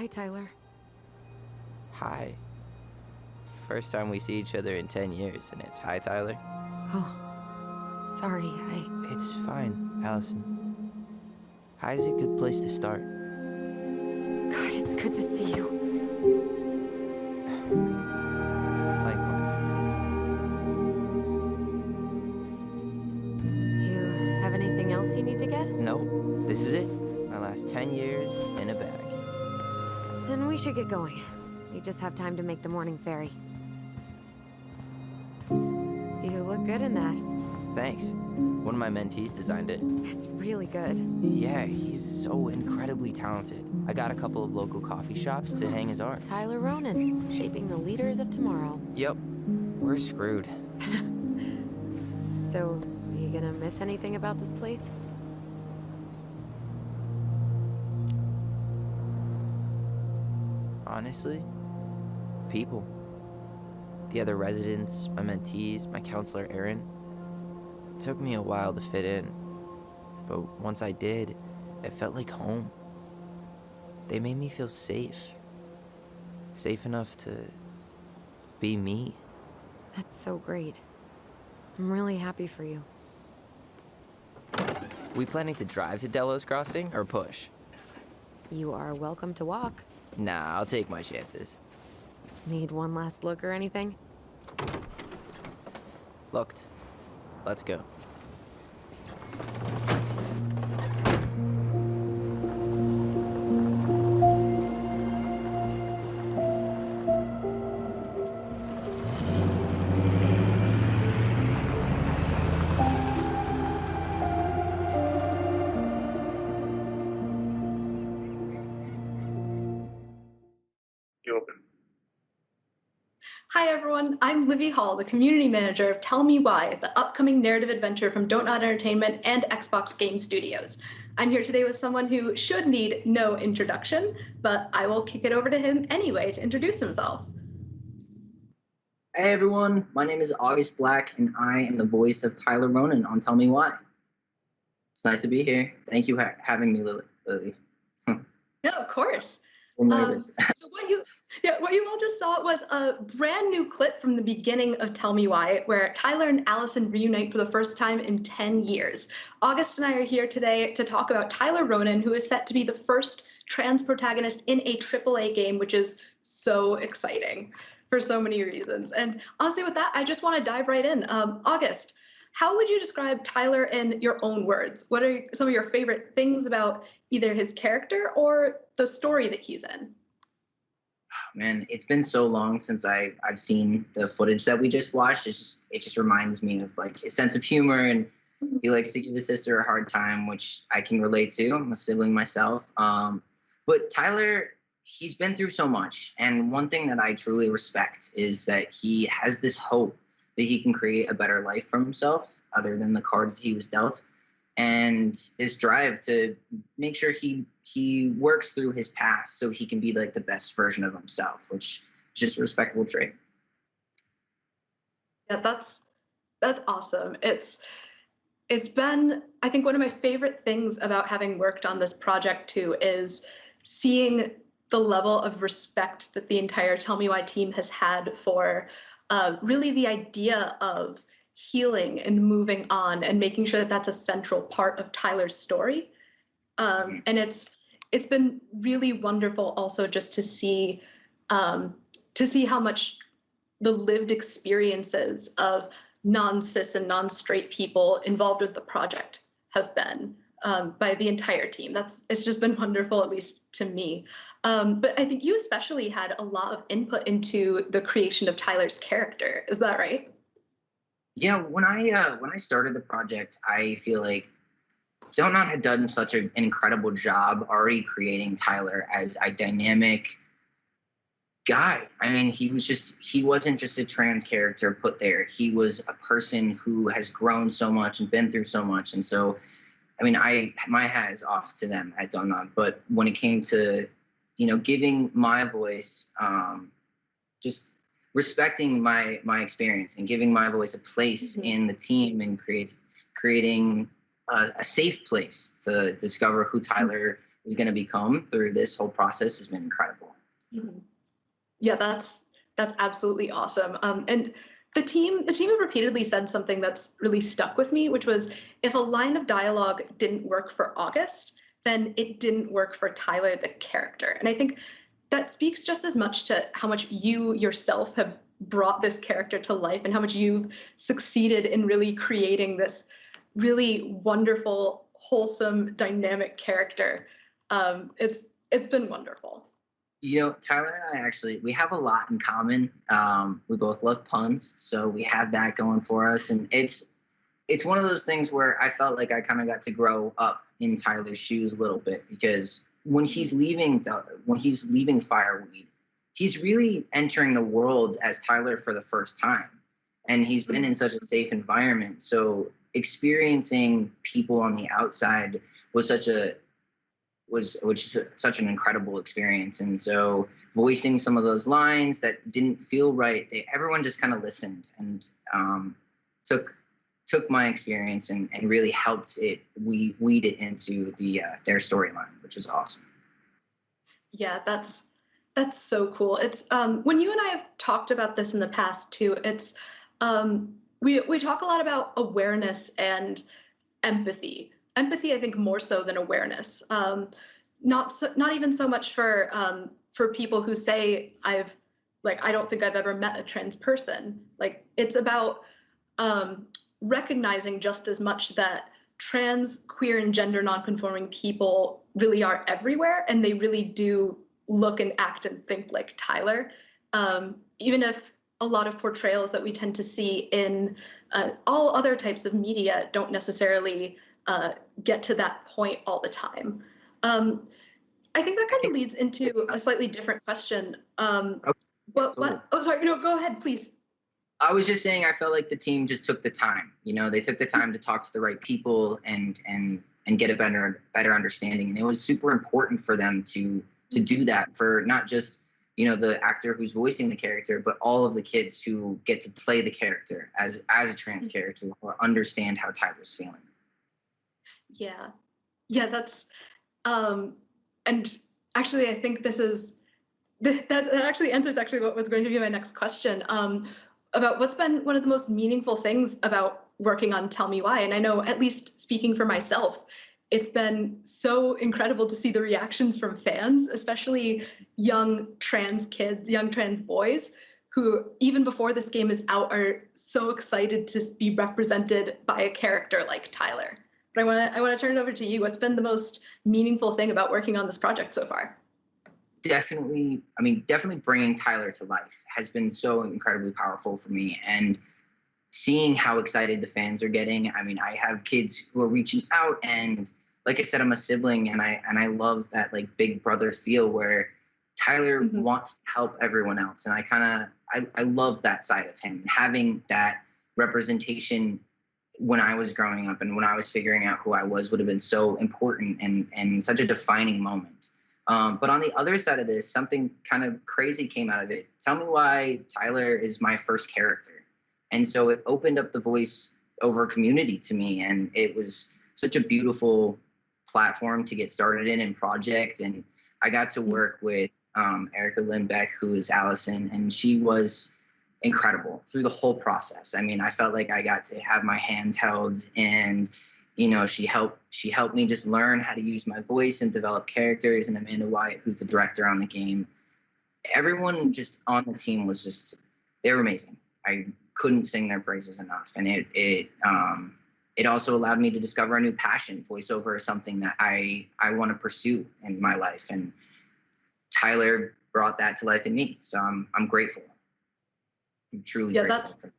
Hi, Tyler. Hi. First time we see each other in 10 years, and it's hi, Tyler. Oh, sorry, It's fine, Allison. Hi's a good place to start. God, it's good to see you. Likewise. You have anything else you need to get? No, this is it. My last 10 years in a bag. Then we should get going. We just have time to make the morning ferry. You look good in that. Thanks. One of my mentees designed it. It's really good. Yeah, he's so incredibly talented. I got a couple of local coffee shops to hang his art. Tyler Ronan, shaping the leaders of tomorrow. Yep, we're screwed. So, you gonna miss anything about this place? Honestly, people. The other residents, my mentees, my counselor, Aaron. It took me a while to fit in, but once I did, it felt like home. They made me feel safe. Safe enough to be me. That's so great. I'm really happy for you. We planning to drive to Delos Crossing or push? You are welcome to walk. Nah, I'll take my chances. Need one last look or anything? Looked. Let's go. You open. Hi everyone, I'm Livy Hall, the community manager of Tell Me Why, the upcoming narrative adventure from Don't Nod Entertainment and Xbox Game Studios. I'm here today with someone who should need no introduction, but I will kick it over to him anyway to introduce himself. Hey everyone, my name is August Black, and I am the voice of Tyler Ronan on Tell Me Why. It's nice to be here. Thank you for having me, Lily. Yeah, of course. I'm nervous. So what you all just saw was a brand new clip from the beginning of Tell Me Why, where Tyler and Allison reunite for the first time in 10 years. August and I are here today to talk about Tyler Ronan, who is set to be the first trans protagonist in a AAA game, which is so exciting for so many reasons. And honestly, with that, I just want to dive right in. August, how would you describe Tyler in your own words? What are some of your favorite things about either his character or the story that he's in? Man, it's been so long since I've seen the footage that we just watched. It just reminds me of like his sense of humor, and he likes to give his sister a hard time, which I can relate to. I'm a sibling myself. But Tyler, he's been through so much, and one thing that I truly respect is that he has this hope that he can create a better life for himself other than the cards he was dealt, and this drive to make sure he works through his past so he can be like the best version of himself, which is just a respectable trait. Yeah, that's awesome. It's been, I think, one of my favorite things about having worked on this project too is seeing the level of respect that the entire Tell Me Why team has had for really the idea of healing and moving on and making sure that that's a central part of Tyler's story. And it's been really wonderful also just to see how much the lived experiences of non-cis and non-straight people involved with the project have been by the entire team. It's just been wonderful, at least to me. But I think you especially had a lot of input into the creation of Tyler's character. Is that right? Yeah, when I started the project, I feel like Don't Not had done such an incredible job already creating Tyler as a dynamic guy. I mean, he wasn't just a trans character put there. He was a person who has grown so much and been through so much. And so, I mean, my hat is off to them at Don't Not. But when it came to, giving my voice, just respecting my experience and giving my voice a place in the team and creating a safe place to discover who Tyler is going to become through this whole process has been incredible. Mhm. Yeah, that's absolutely awesome. And the team have repeatedly said something that's really stuck with me, which was if a line of dialogue didn't work for August, then it didn't work for Tyler the character. And I think that speaks just as much to how much you yourself have brought this character to life and how much you've succeeded in really creating this really wonderful, wholesome, dynamic character. It's been wonderful. Tyler and I actually, we have a lot in common. We both love puns, so we have that going for us. And it's one of those things where I felt like I kind of got to grow up in Tyler's shoes a little bit, because when he's leaving Fireweed, he's really entering the world as Tyler for the first time. And he's been in such a safe environment. So experiencing people on the outside was such an incredible experience. And so voicing some of those lines that didn't feel right, everyone just kind of listened and took my experience and really helped it weed it into their storyline, which was awesome. Yeah, that's so cool. It's when you and I have talked about this in the past too, it's we talk a lot about awareness and empathy. Empathy, I think, more so than awareness. Not even so much for people who say I don't think I've ever met a trans person. Like, it's about recognizing just as much that trans, queer, and gender nonconforming people really are everywhere, and they really do look and act and think like Tyler. Even if a lot of portrayals that we tend to see in all other types of media don't necessarily get to that point all the time. I think that kind of leads into a slightly different question. What? Oh, sorry. No, go ahead, please. I was just saying, I felt like the team just took the time. They took the time to talk to the right people and get a better understanding. And it was super important for them to do that for not just the actor who's voicing the character, but all of the kids who get to play the character as a trans character or understand how Tyler's feeling. Yeah, that's and actually I think that actually answers what was going to be my next question about what's been one of the most meaningful things about working on Tell Me Why. And I know, at least speaking for myself, it's been so incredible to see the reactions from fans, especially young trans kids, young trans boys, who even before this game is out are so excited to be represented by a character like Tyler. But I want to turn it over to you. What's been the most meaningful thing about working on this project so far? Definitely bringing Tyler to life has been so incredibly powerful for me. And seeing how excited the fans are getting. I mean, I have kids who are reaching out, and like I said, I'm a sibling, and I love that like big brother feel where Tyler wants to help everyone else. And I love that side of him. Having that representation when I was growing up and when I was figuring out who I was would have been so important and such a defining moment. But on the other side of this, something kind of crazy came out of it. Tell Me Why Tyler is my first character. And so it opened up the voice over community to me. And it was such a beautiful platform to get started in project. And I got to work with Erica Lindbeck, who is Allison, and she was incredible through the whole process. I mean, I felt like I got to have my hand held, and she helped me just learn how to use my voice and develop characters. And Amanda Wyatt, who's the director on the game, everyone just on the team they were amazing. I couldn't sing their praises enough. And it also allowed me to discover a new passion. Voiceover is something that I want to pursue in my life, and Tyler brought that to life in me. So I'm grateful. I'm truly grateful.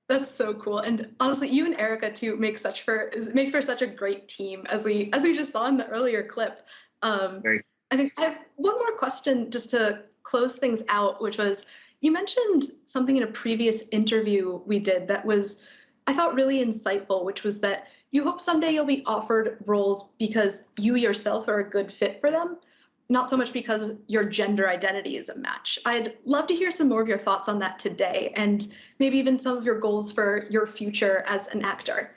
That's so cool. And honestly, you and Erica too make for such a great team, as we just saw in the earlier clip. I think I have one more question just to close things out, which was, you mentioned something in a previous interview we did that was, I thought, really insightful, which was that you hope someday you'll be offered roles because you yourself are a good fit for them, not so much because your gender identity is a match. I'd love to hear some more of your thoughts on that today, and maybe even some of your goals for your future as an actor.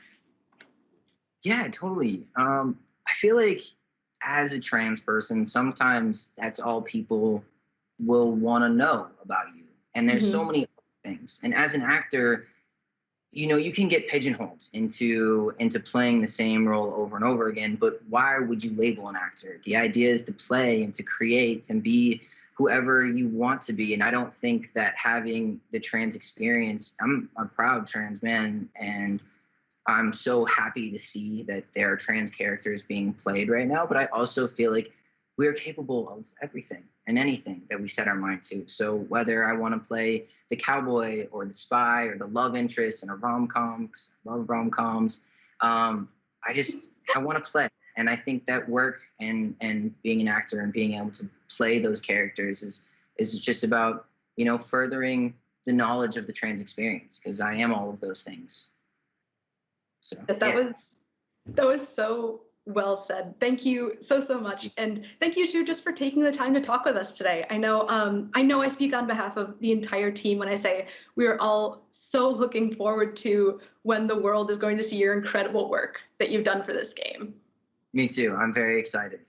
Yeah, totally. I feel like as a trans person, sometimes that's all people will want to know about you. And there's so many things. And as an actor, you know, you can get pigeonholed into playing the same role over and over again, but why would you label an actor? The idea is to play and to create and be whoever you want to be. And I don't think that having the trans experience, I'm a proud trans man, and I'm so happy to see that there are trans characters being played right now, but I also feel like we are capable of everything and anything that we set our mind to. So whether I want to play the cowboy or the spy or the love interest in a rom-com, 'cause I love rom-coms, I want to play. And I think that work and being an actor and being able to play those characters is just about, you know, furthering the knowledge of the trans experience, because I am all of those things. So that was so well said. Thank you so much, and thank you too just for taking the time to talk with us today. I know I speak on behalf of the entire team when I say we are all so looking forward to when the world is going to see your incredible work that you've done for this game. Me too. I'm very excited.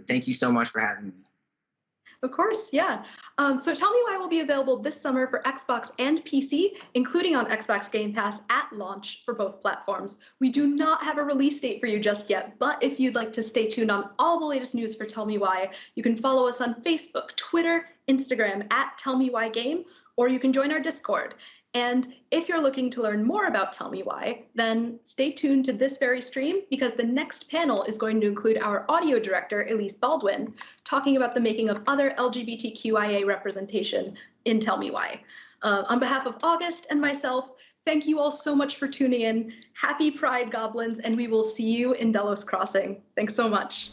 Thank you so much for having me. Of course, yeah. So Tell Me Why will be available this summer for Xbox and PC, including on Xbox Game Pass at launch for both platforms. We do not have a release date for you just yet, but if you'd like to stay tuned on all the latest news for Tell Me Why, you can follow us on Facebook, Twitter, Instagram at Tell Me Why Game, or you can join our Discord. And if you're looking to learn more about Tell Me Why, then stay tuned to this very stream, because the next panel is going to include our audio director, Elise Baldwin, talking about the making of other LGBTQIA representation in Tell Me Why. On behalf of August and myself, thank you all so much for tuning in. Happy Pride, Goblins, and we will see you in Delos Crossing. Thanks so much.